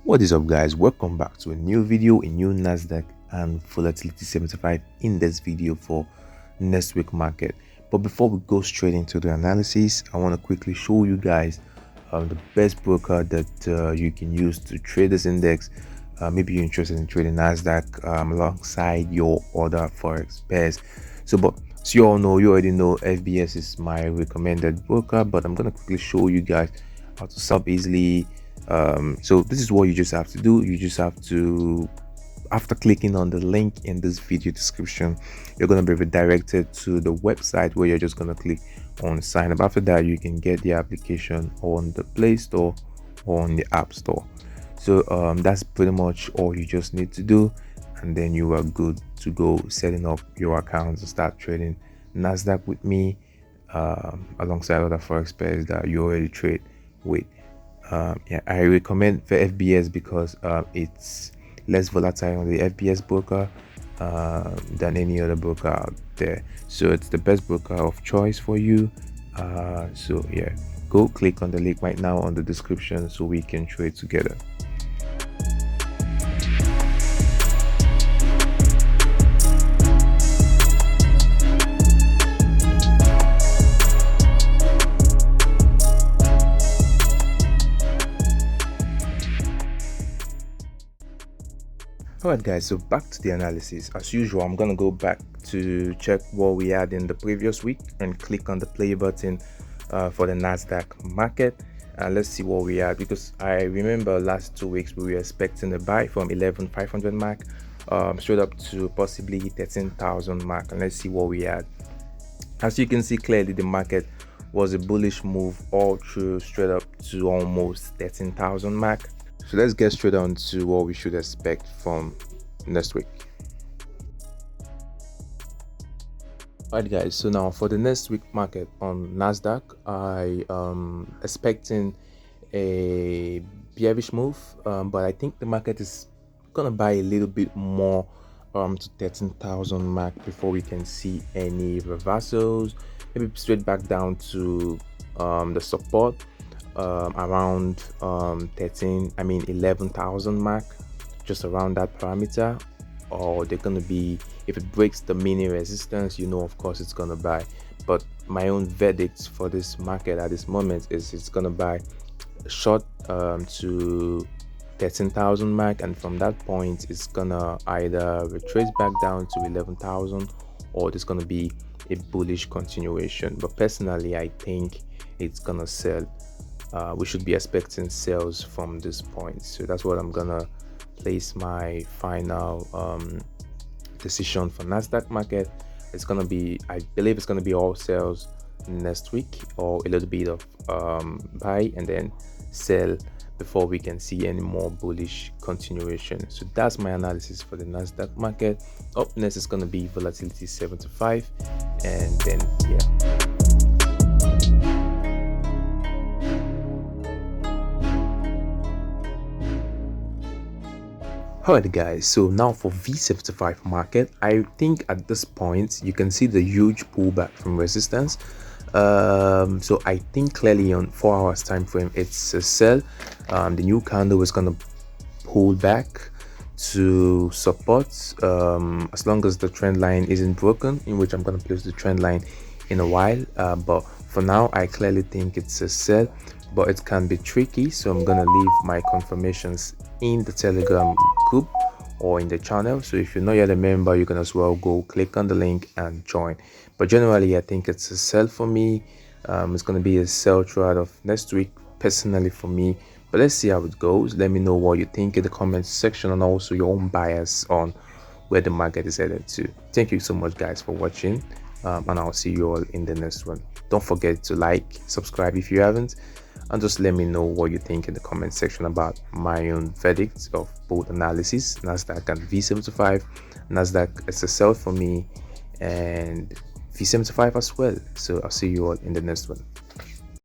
What is up, guys? Welcome back to a new video, a new NASDAQ and Volatility 75 index video for next week market. But before we go straight into the analysis, I want to quickly show you guys the best broker that you can use to trade this index. Maybe you're interested in trading NASDAQ alongside your other forex pairs. So you already know FBS is my recommended broker, but I'm gonna quickly show you guys how to sub easily. So this is what you just have to do. You just have to, after clicking on the link in this video description, you're going to be redirected to the website where you're just going to click on sign up. After that, you can get the application on the Play Store or on the App Store. So that's pretty much all you just need to do, and then you are good to go setting up your accounts and start trading NASDAQ with me alongside other forex pairs that you already trade with. I recommend the FBS because it's less volatile on the FBS broker than any other broker out there. So it's the best broker of choice for you. So yeah, go click on the link right now on the description so we can trade together. Alright guys, so back to the analysis. As usual, I'm gonna go back to check what we had in the previous week and click on the play button for the NASDAQ market, and let's see what we had, because I remember last 2 weeks we were expecting a buy from 11,500 mark straight up to possibly 13,000 mark, and let's see what we had. As you can see clearly, the market was a bullish move all through straight up to almost 13,000 mark. So let's get straight on to what we should expect from next week. Alright guys, so now for the next week market on NASDAQ, I expecting a bearish move, but I think the market is gonna buy a little bit more to 13,000 mark before we can see any reversals, maybe straight back down to the support around 11,000 mark, just around that parameter. Or they're gonna be, if it breaks the mini resistance, of course it's gonna buy. But my own verdict for this market at this moment is it's gonna buy short to 13,000 mark, and from that point it's gonna either retrace back down to 11,000 or there's gonna be a bullish continuation. But personally, I think it's gonna sell. We should be expecting sales from this point, so that's what I'm gonna place my final decision for NASDAQ market. It's gonna be, I believe it's gonna be all sales next week, or a little bit of buy and then sell before we can see any more bullish continuation. So that's my analysis for the NASDAQ market. Up next is gonna be Volatility 75, and then yeah. Alright guys, so now for V75 market, I think at this point you can see the huge pullback from resistance. So I think clearly on 4 hours time frame it's a sell. The new candle is gonna pull back to support as long as the trend line isn't broken, in which I'm gonna place the trend line in a while. But for now I clearly think it's a sell, but it can be tricky, so I'm gonna leave my confirmations in the Telegram group or in the channel. So if you're not yet a member, you can as well go click on the link and join. But generally I think it's a sell for me. It's going to be a sell throughout of next week personally for me, but let's see how it goes. Let me know what you think in the comments section, and also your own bias on where the market is headed to. Thank you so much guys for watching, and I'll see you all in the next one. Don't forget to like, subscribe if you haven't, and just let me know what you think in the comment section about my own verdict of both analysis, NASDAQ and V75. NASDAQ is a sell for me, and V75 as well. So I'll see you all in the next one.